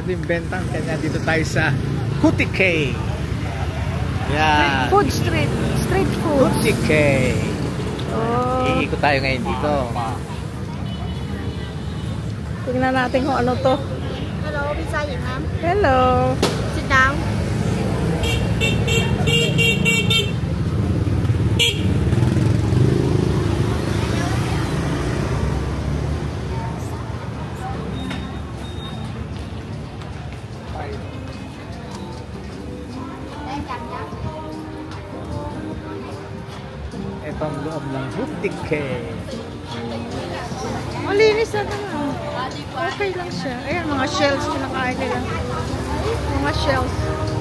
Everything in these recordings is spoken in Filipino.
din bentang. Kaya dito tayo sa Hootie K. Yan. Street food. Hootie K. Oh. Iikot tayo ngayon dito. Tingnan natin kung ano to. Hello, pizza Việt Nam. Hello. Sit down. Ito ang loob ng Hootie K. Malinis na naman. Okay lang siya. Ayan, mga shells kinakain nila. Mga shells.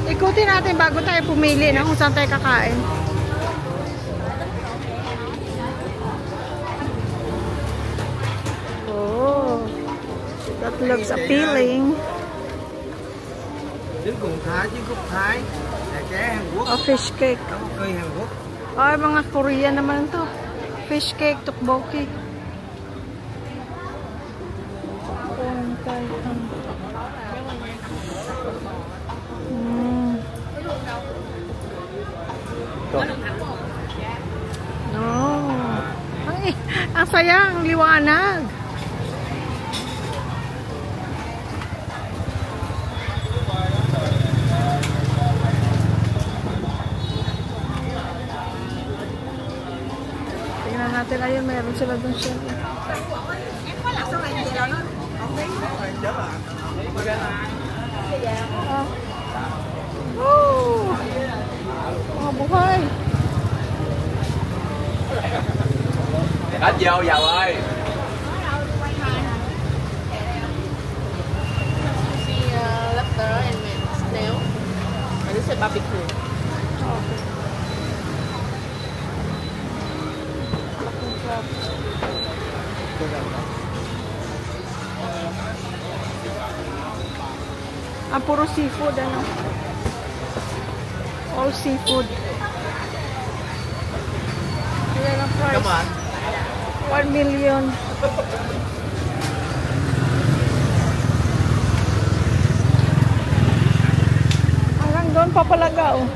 Ikutin natin bago tayo pumili na kung saan tayo kakain. Oh, that looks appealing. Trứng cuộn Thái, trứng cút Thái, cá Hàn Quốc, Oh, fish cake. tteokbokki Hàn Quốc. Ay, mga Korean naman to. Fish cake, tteokbokki. No. Ang saya, ang liwanag. Tingnan natin, ayun, meron sila dun siya. Oh! Mga buhay! Hết vô giàu ơi. Lobster and snail. And this is barbecue. Ah, puro seafood, ano? All seafood. Yan ang price. Come on. 1 million. Hanggang doon papalaga, oh.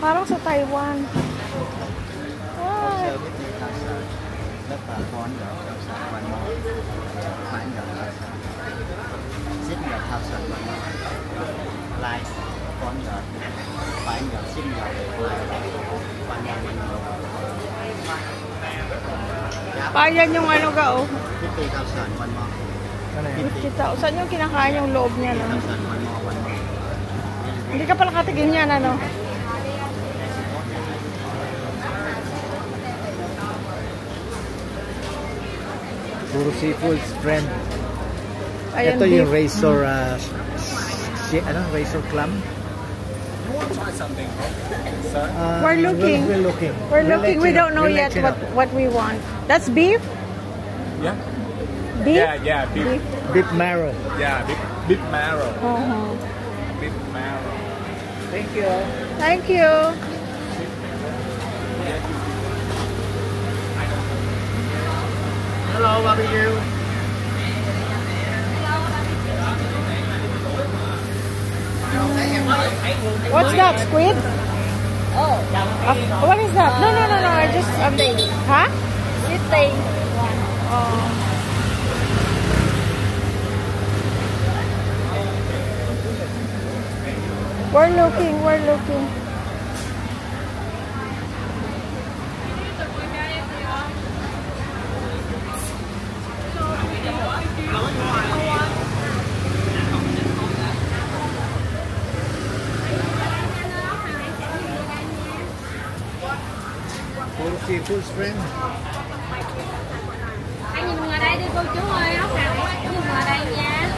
Parang sa Taiwan. Ah. Payan yung ano ga, oh. 50,000 one more. 50,000. Saan yung kinakain yung loob niya, no? 50,000 one more. Hindi ka pala katigil niyan, ano? Puro seafoods, friend. Ayan, Ito yung beef. razor, razor clam. We're looking. We're looking. We're looking. We don't know yet what we want. That's beef? Yeah. Beef? Yeah, beef. Beef marrow. Yeah, beef marrow. Uh-huh. Beef marrow. Thank you. Thank you. Hello, barbecue. What's that? Squid? Oh, What is that? No. I just... huh? sitting. Oh. We're looking. Puro seafoods, friend. Anh nhìn ngoài đây đi cô chú ơi, ốc nào nhìn ngoài đây nha.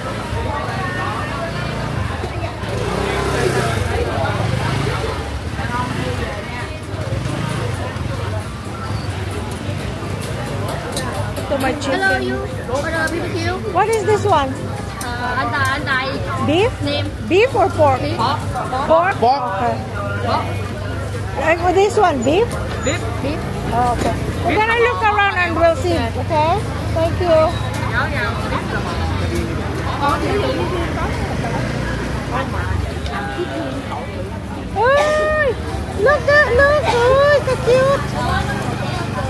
To my chicken. Hello, you order BBQ. What is this one? Anh Tài. Beef? Name. Beef or pork? Pork. Pork? Pork. Okay. Pork. And for this one, beef? Beef. Beef. Oh, okay. We're gonna look around and we'll see. Okay? Thank you. Ay! Look! Ay, ka-cute!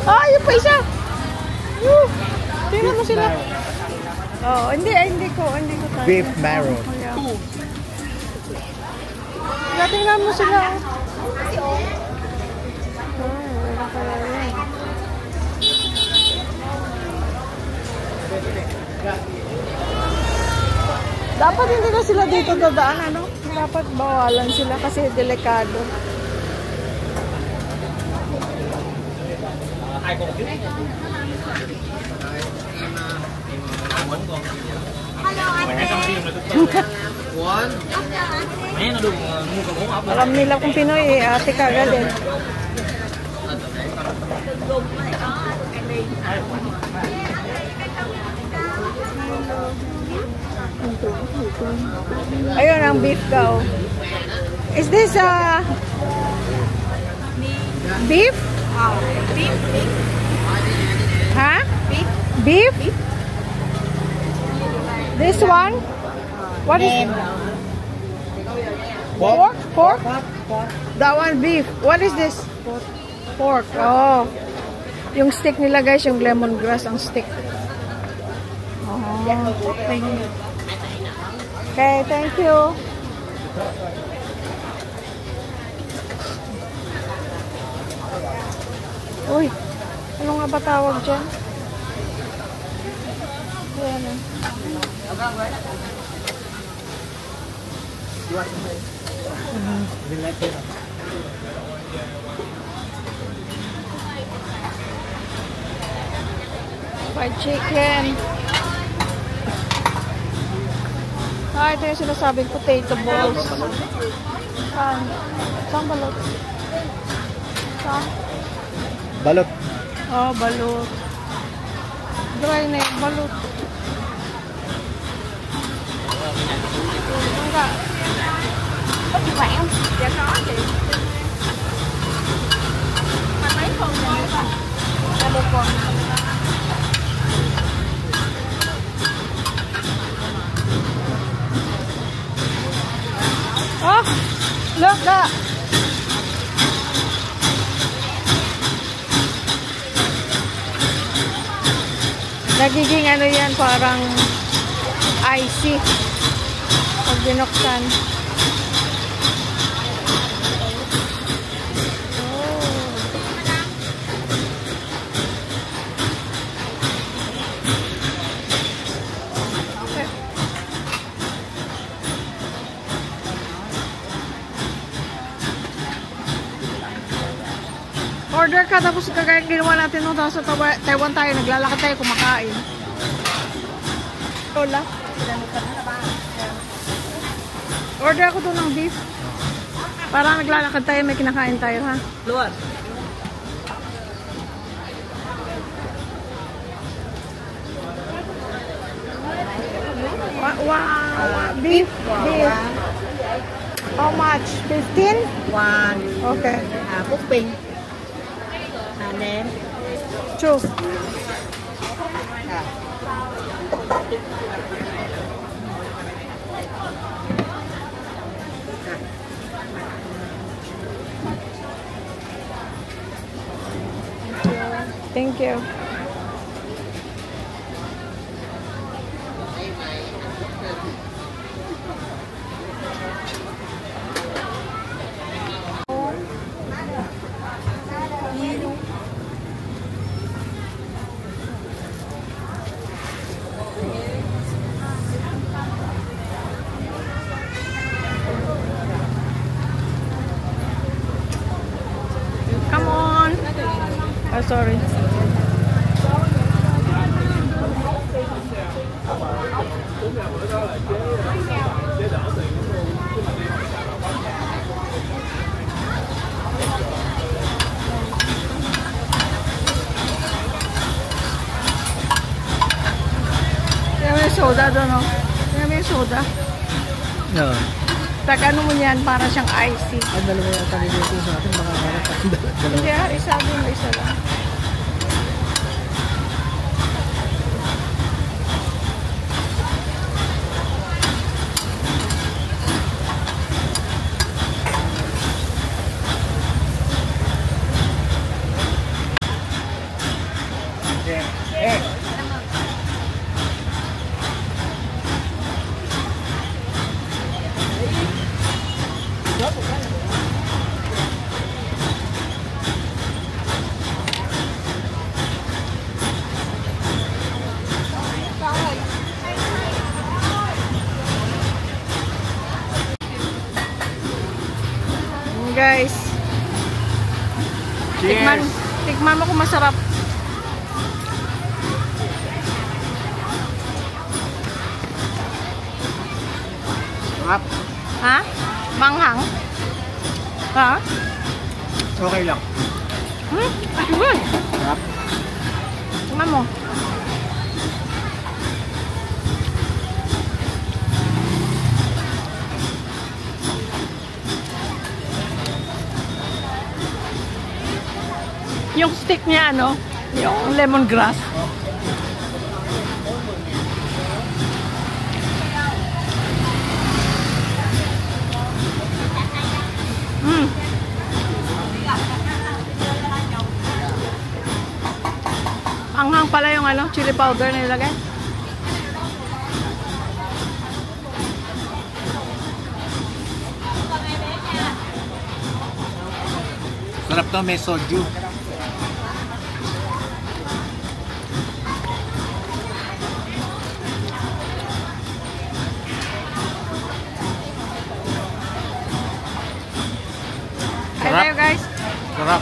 Ah, yun pa isa! Tingnan mo sila. Oh, hindi ko tayo. Beef marrow. Tingnan mo sila. Wala kaya yan. Dapat hindi na sila dito dadaan, ano? Dapat bawalan sila kasi delikado. Alam nila kung Pinoy eh, ate kagad eh. Ayun ang beef daw. Is this beef? Beef. Huh? Beef? This one? What is Pork? That one beef. What is this? Pork. Oh. Yung stick nila guys, yung lemongrass ang stick. Oh. Okay, thank you. Uy, ano nga ba tawag dyan? Ayan eh. Fried chicken. Ito yung sinasabing potato balls. Saan balot? Saan? Balot. Oh, balot. Dry na yung balot. Enggak. Có chị khỏe không? Dạ có chị. Ăn mấy con này không? Ăn một con. Oh, look that. Nagiging ano yan, parang icy pag binuksan. Order ka, tapos kagaya ginawa natin nung sa Taiwan tayo, naglalakad tayo, kumakain. Lola. Order ako doon ng beef. Para naglalakad tayo, may kinakain tayo, ha? Luan. Wow. Beef. Beef. How much? 15? One. Okay. Pumping. Nem. 2. Thank you. Come on. Oh, sorry. May soda doon, no? May soda. No. Tag ano mo yan, para siyang icy. Ang dalawa yung kanilito sa atin, baka harap Hindi isa din, isa lang. Guys, tikman mo kung masarap. Sarap. Ha? Manghang? Ha? Okay lang. Ayun. Sarap. Tikman mo. Yung stick niya, ano? Yung lemongrass. Anghang pala yung ano, chili powder na nilagay. Sarap to, may soju. Kain tayo, guys. Sarap.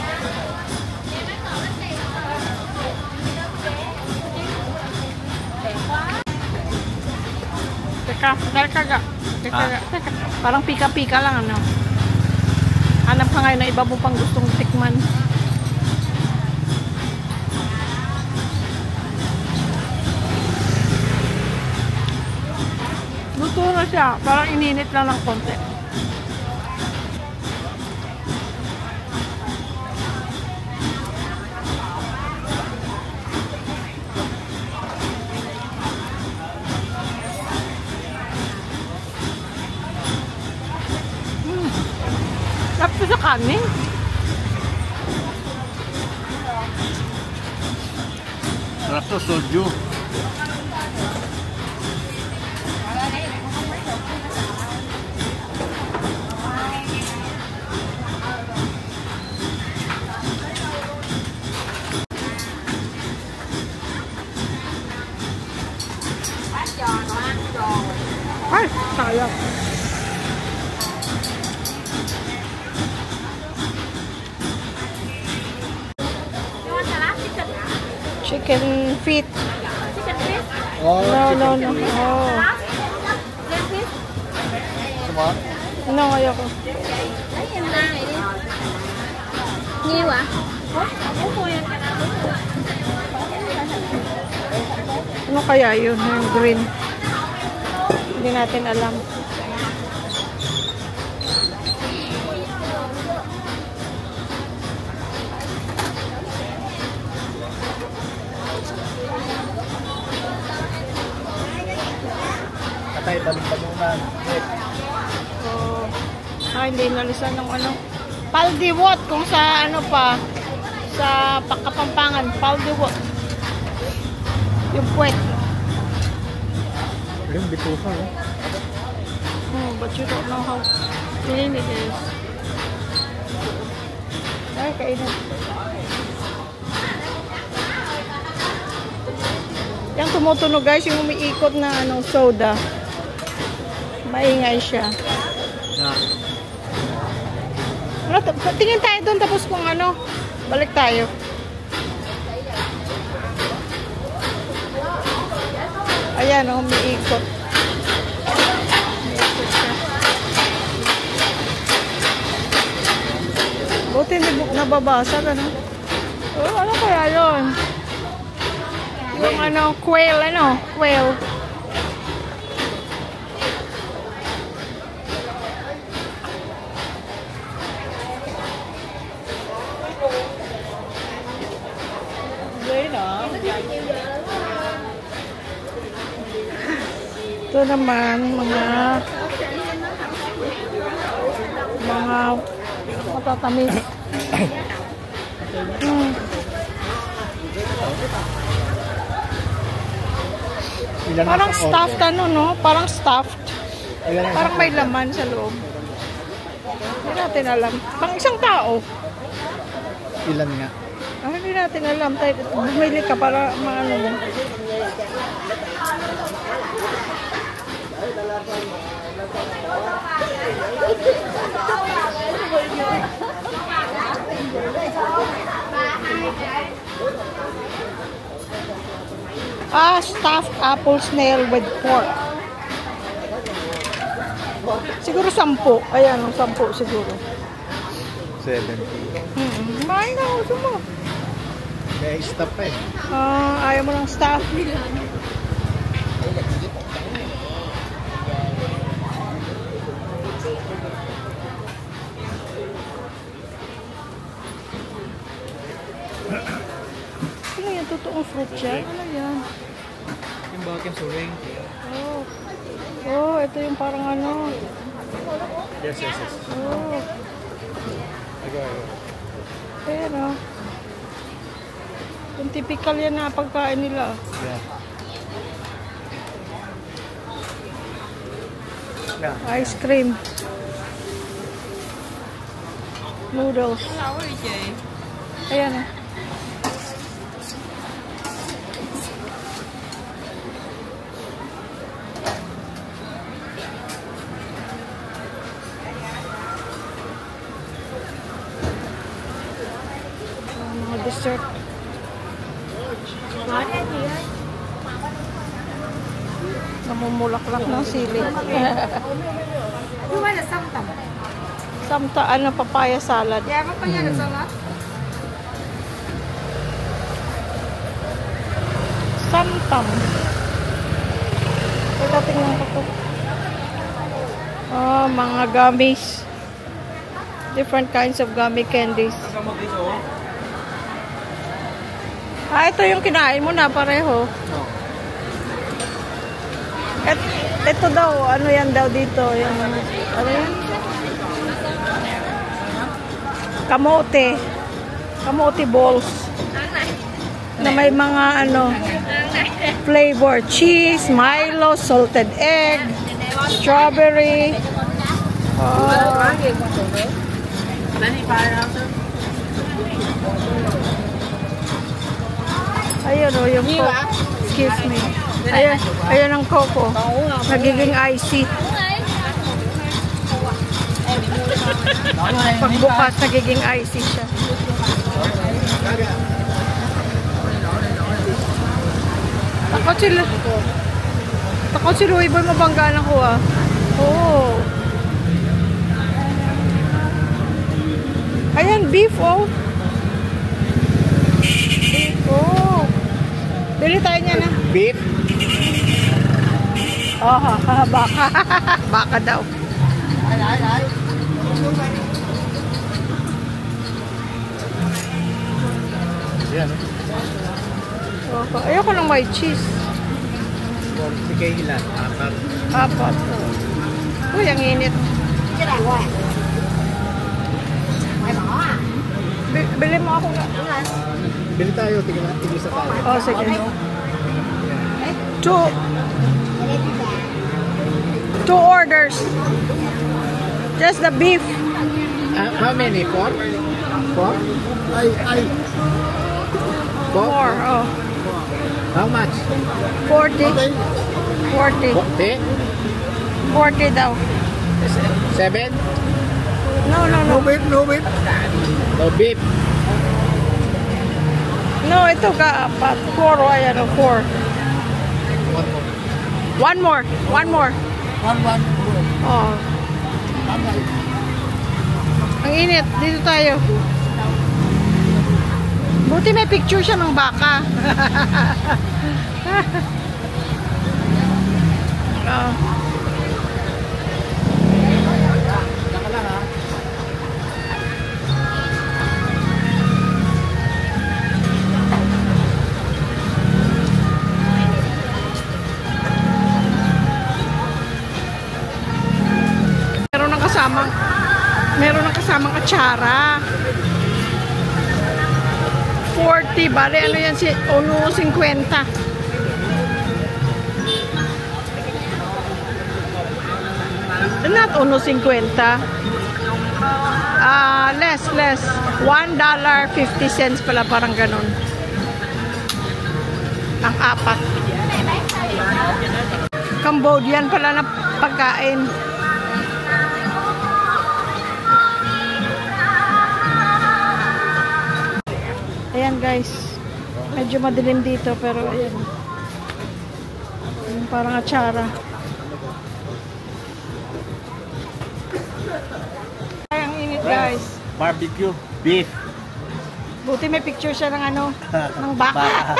Teka. Parang pika-pika lang, ano. Hanap ka ngayon na iba mo pang gustong tikman. Luto na siya. Parang ininit lang ng konti. Sarap sa kanin. Sarap to, soju. Ay, sayang. Chicken feet. Chicken fish? Oh, No. Oh. Chicken fish? Sama? Ano kaya ko? Lấy em ra này đi. Nhiêu ạ? Ano kaya yun? Yung green. Hindi natin alam. Patay, balik pa muna. Oh. Hindi nalisan ng ano. Paldiwot kung sa ano pa. Sa Kapampangan. Paldiwot. Yung puwet. Yung bituka, no? But you don't know how clean it is. Ay, kainin. Yung tumutunog guys, yung umiikot na ano, soda. Maingay siya. Ano, tingin tayo doon tapos kung ano, balik tayo. Ayan, umiikot. Umiikot siya. Buti hindi nababasag, ano? Oh, ano kaya yun? Yung ano, quail, quail. Ito naman, mga matatamis. Parang stuffed ano, no? Parang stuffed. Parang may laman sa loob. Hindi natin alam. Pang isang tao. Ilan nga? Hindi natin alam. Bumili ka para maano mo. Stuffed apple snail with pork. Siguro 10. Ayan, 10 siguro. 70. Kumain ka, gusto mo. May stop pa eh. Ayaw mo ng stuff. Ano yan? Totoong fruit siya? Ano yan? Yung bakit suring? Ito yung parang ano. Yes. Pero, yung typical yan na pagkain nila. Yeah. Ice cream. Noodles. Ayan o. Dessert. Namumulaklak ng sili. Samta, ano, papaya salad. Samtam. Teka, tingnan ko to. Mga gummies. Different kinds of gummy candies. Ito yung kinain mo na pareho. Ito daw, ano yan daw dito? Yung, ano yan? Kamote. Kamote balls. Na may mga ano, flavor. Cheese, Milo, salted egg, strawberry. Ayun o, yung Coke. Excuse me. Ayun ang Coco. Nagiging icy. Pagbukas, nagiging icy siya. Takot si Louie Boy, mabanggaan ako ah. Oo. Ayan, beef oh. Beef oh. Bili tayo niya na. Beef? Baka. Baka daw. Yan. Ayoko ng white cheese. Sige, ilan? 4. Uy, ang init. Bili mo ako nga. Bili tayo, tigisa tayo. Sige. 2 orders. Just the beef. How many? 4? 4? Ay. 4? Oh. How much? 40. 40. 40? 40 daw. 7? No. No beef. No beef. No, ito ka 4. Ayan o, 4. One more. Oh. Ang init. Dito tayo. Buti may picture siya ng baka. atsara. 40, bale ano yan si 1.50. Not 1.50. Less. $1.50 pala, parang ganun. Ang apat. Cambodian pala na pagkain. Ayan guys, medyo madilim dito pero ayan, parang atsara. Ay, ang init guys. Barbecue beef. Buti may picture siya ng ano, ng baka.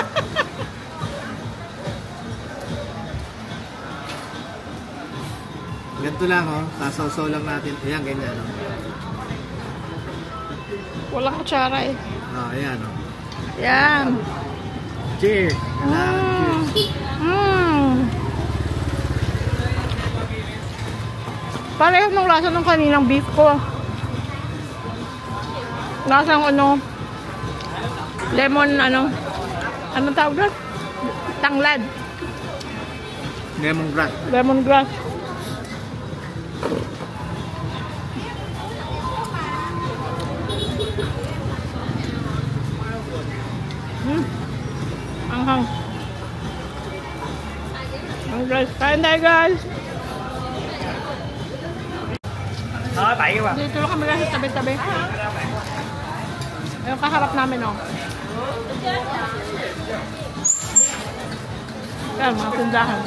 Ganito lang oh, sasaw-saw lang natin. Ayan, ganyan oh. Walang atsara eh. Ayan oh. Yan. Cheers! Pareho ng lasa ng kaninang beef ko. Lasang ano, lemon ano, anong tawag doon? Tanglad. Lemongrass. Lemongrass. Anghang. Ang guys, kain tayo guys. Dito lang kami guys, tabi-tabi. Yung kaharap namin oh. Yan, mga tindahan.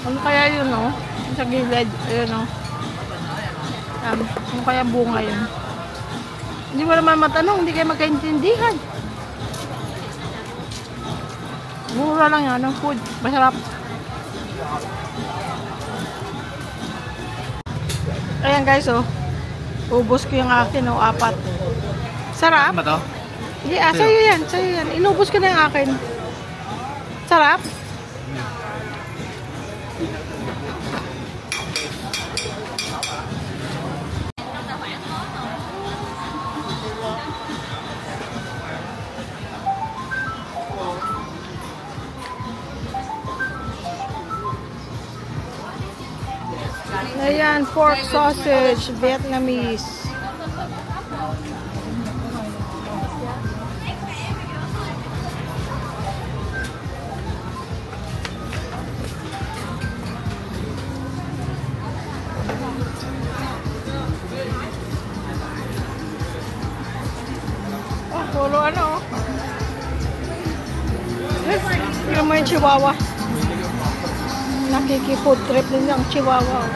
Ano kaya yun oh? Sa gilid, ayun oh. Yan, ano kaya bunga yun? Hindi mo naman matanong, hindi kayo magkaintindihan. Mura lang yan, ang food. Masarap. Ayan guys, oh. Ubus ko yung akin, oh, 4. Sarap. Ano ba to? Yeah, sa'yo yan, sa'yo yan. Inubos ko na yung akin. Sarap. Ayan, pork sausage, Vietnamese. Oh, puro ano. Yung may chihuahua. Nakiki-food trip din ang chihuahua.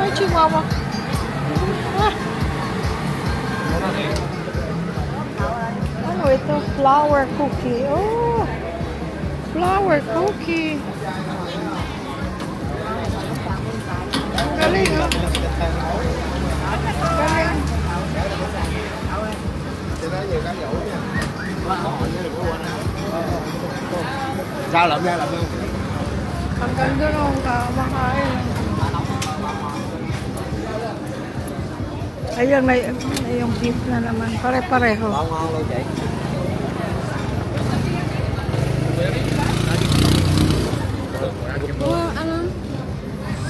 May chihuahua. Ah. Ano ito? Flour cookie. Oh! Flour cookie. Ang galing, oh. Galing. Sao làm ra làm luôn. Ang ganda nung kamakain. Ayun, may yung beef na naman. Pare-pareho. Ngon luôn chị.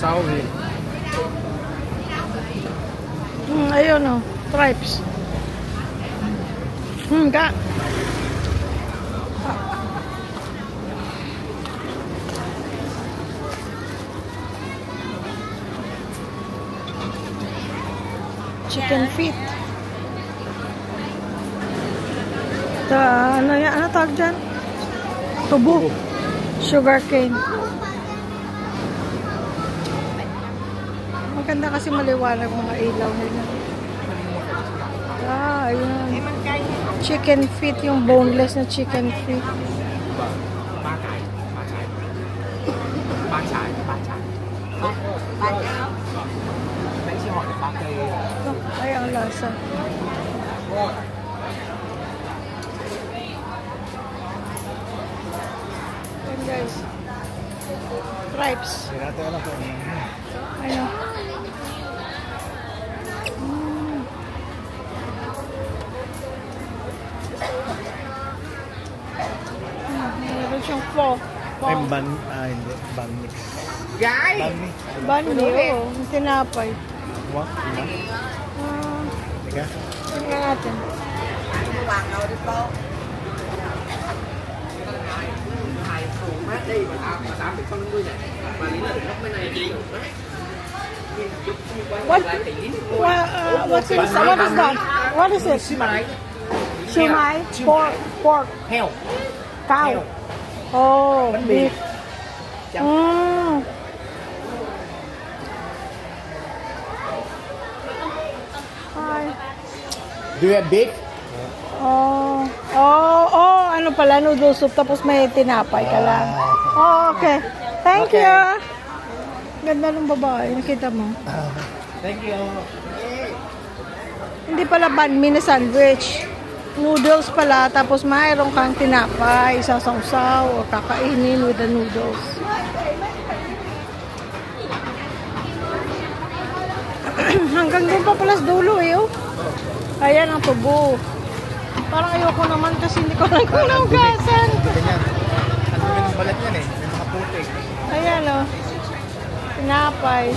Sorry. Ayun o, stripes. Ka. Chicken feet. Ano yan? Ano tawag dyan? Tubo. Sugar cane. Maganda kasi maliwanag mga ilaw nila. Ayun. Chicken feet, yung boneless na chicken feet. Ay, ang lasa. Ayan guys. Stripes. Hindi natin alam kung Ano? Meron siyang pho. ay ban, hindi, ban mix. Guys! Ban mix. Bandi, oo. Yung tinapay. What? Teka. Tingnan natin. Mát đi mà 850 này. Mà lý là được góc bên này chị. What is that? What is it? Simai. Shumai? Pork. Heo. Cow. Oh, beef. Hi. Do you have beef? Ano pala, noodle soup, tapos may tinapay ka lang. Oh, okay. Thank you. Ganda ng babae, nakita mo. Thank you. Hindi pala banh mi na sandwich. Noodles pala, tapos mayroon kang tinapay, sasawsaw, o kakainin with the noodles. Hanggang doon pa pala sa dulo eh, oh. Ayan ang tubo. Parang ayoko naman kasi hindi ko lang kung naugasan. Ganyan. Ano yung balat yan eh? May mga putik. Ayan o. Tinapay.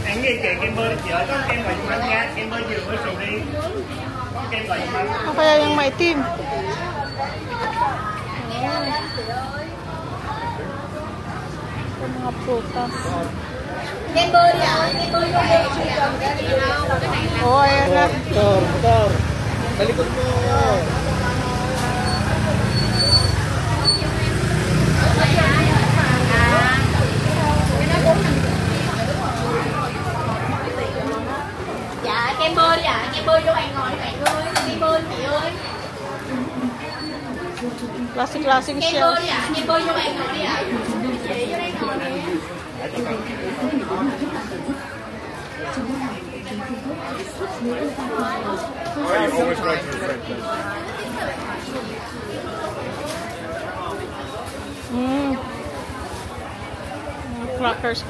Anh nghe kìa, kem bơ chị ơi, có kem bò măng nha, kem bơ dừa với sầu riêng. Có kem bò măng. Ano kaya yung maitim? Yung mga prutas. Kem bơ đi ạ, kem bơ vô đây. Oh, ayan na. Motor. Talikod mo. Dạ, kem bơ đi ạ, kem bơ vô bạn ngồi đi bạn ơi. Kem bơ chị ơi. Klaseng-klaseng Kem bơ shells. đi ạ, kem bơ vô bạn ngồi đi ạ. Chị vô đây ngồi nè. Why are you always going to the same place? Crackers.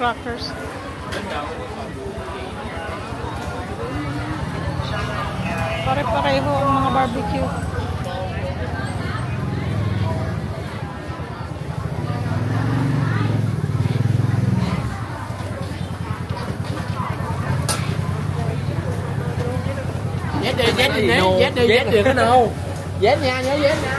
Pare-pareho ang mga barbecue. Dét được cái nào? Dét nha, nhớ dét nha.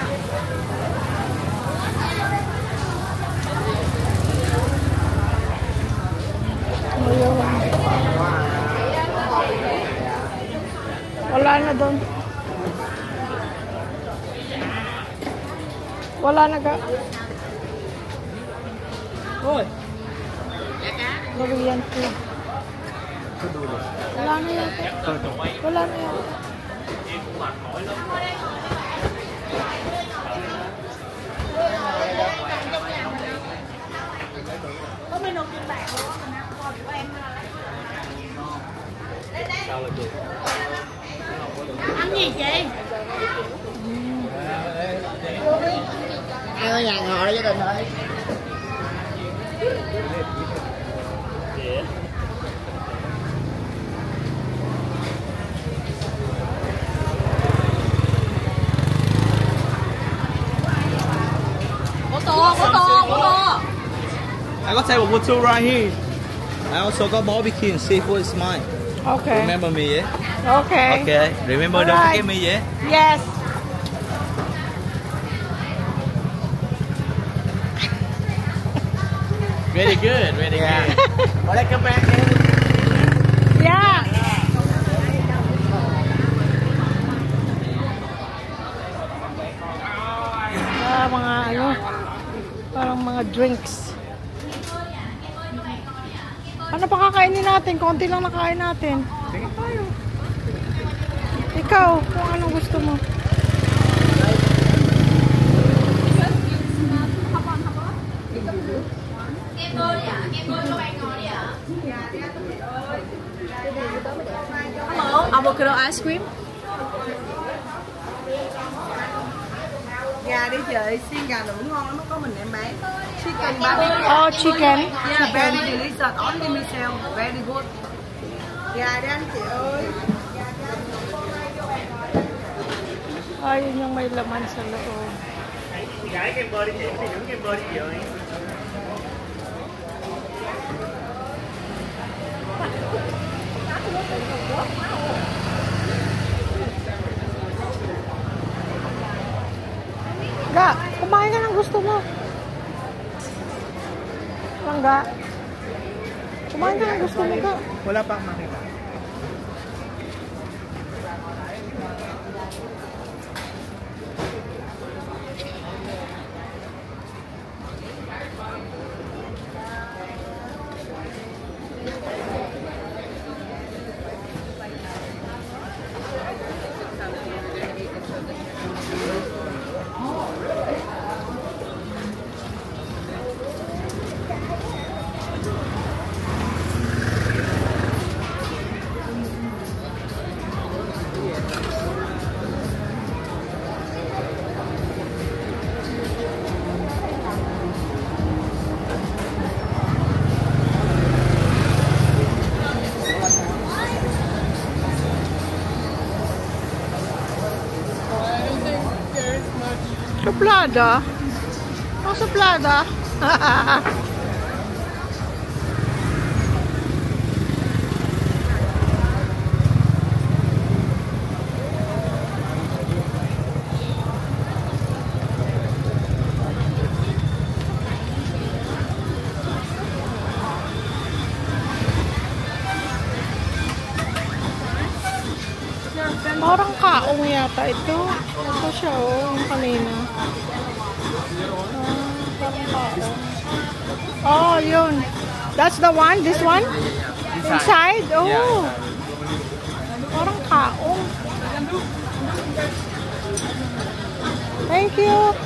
Wala na doon. Wala na ka. Thôi. Korean food. Wala na yata. Wala na yata. Có menu phiên bản của em ăn gì chị? Ăn ở nhà ngồi với tình thôi. Có tô. I got table for two right here. I also got barbecue and seafood is mine. Okay. Remember me, yeah? Okay. Okay. Remember, don't Alright. forget me, yeah? Yes. Very good, very good. Wala ka ba? Yeah. Mga ano, parang mga drinks. Ano pa kakainin natin? Konti lang nakain natin. Sige tayo. Ikaw, kung anong gusto mo. Hello, avocado ice cream. gà đi chị, xiên gà nướng ngon lắm, có mình em bán. Chicken barbecue. Oh, chicken. Yeah, very delicious, only me sell, very good. Gà đi anh chị ơi. Ayun yung may laman sa loob. Gãi kem bơ đi chị, đi nướng kem bơ đi chị ơi. Ga, kumain ka ng gusto mo. Ga. Kumain ka ng gusto mo, Ga. Wala pa akong makita. Suplada? Oh, suplada? Parang kaong yata ito. Ito siya, oh, yung kanina. Parang kaong. Oh, yun. That's the one? This one? Inside? Oh. Parang kaong. Thank you.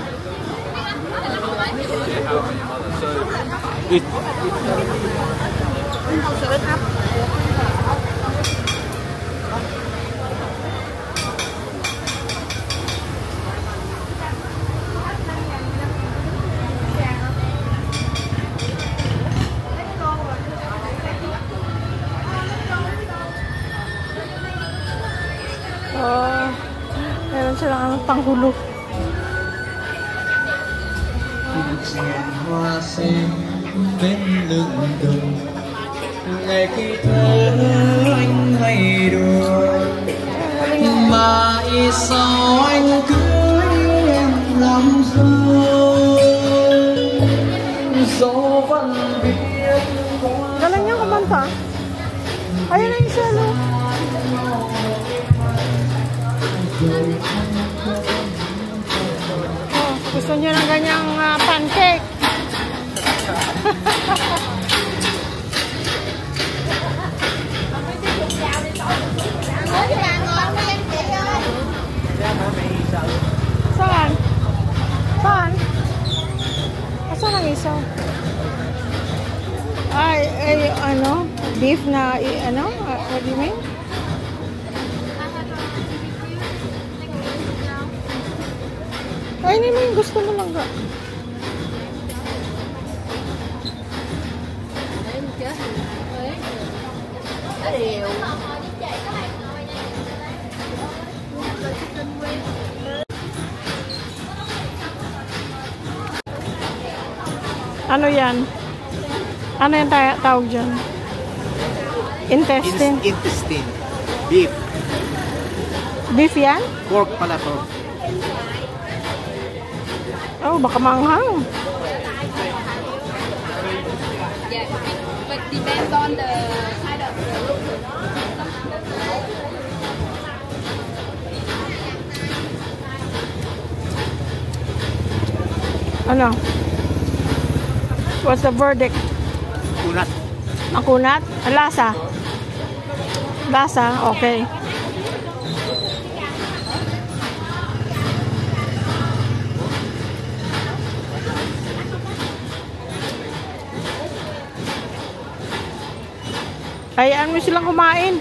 Oh, meron silang panghulo. Hoa sen bên lưng đừng ngày khi thơ anh hay đùa mà sao anh cưới em làm dâu dẫu vẫn biết Galing niya kumanta. Ayun na yung selo. Oh, gusto niya ng ganyang pancake. Saan? Saan? Saan ang isa? Ay, ano? Beef na, ano? What do you mean? Ay, hindi mo yung gusto mo lang ga. Ano yan? Ano yung tawag dyan? Intestine? Intestine. Beef. Beef yan? Pork pala to. Oh, baka manghang. Yeah, but depends on the kind of Ano? What's the verdict? Kunat. Makunat? Ang lasa? Lasa? Okay. Hayaan mo silang kumain.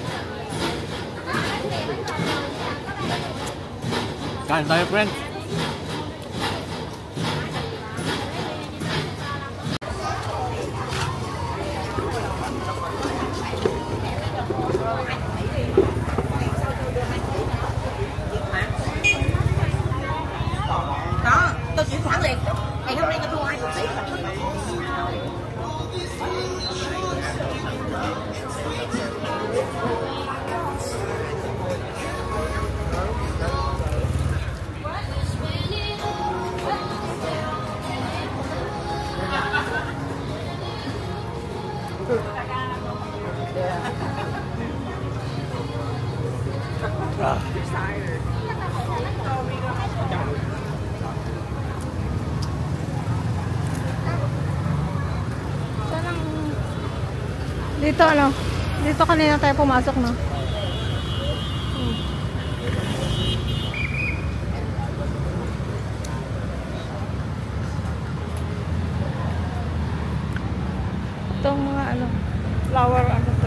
Kain tayo, friend. Dito ano? Dito kanina tayo pumasok, no? Itong mga ano, flower ano.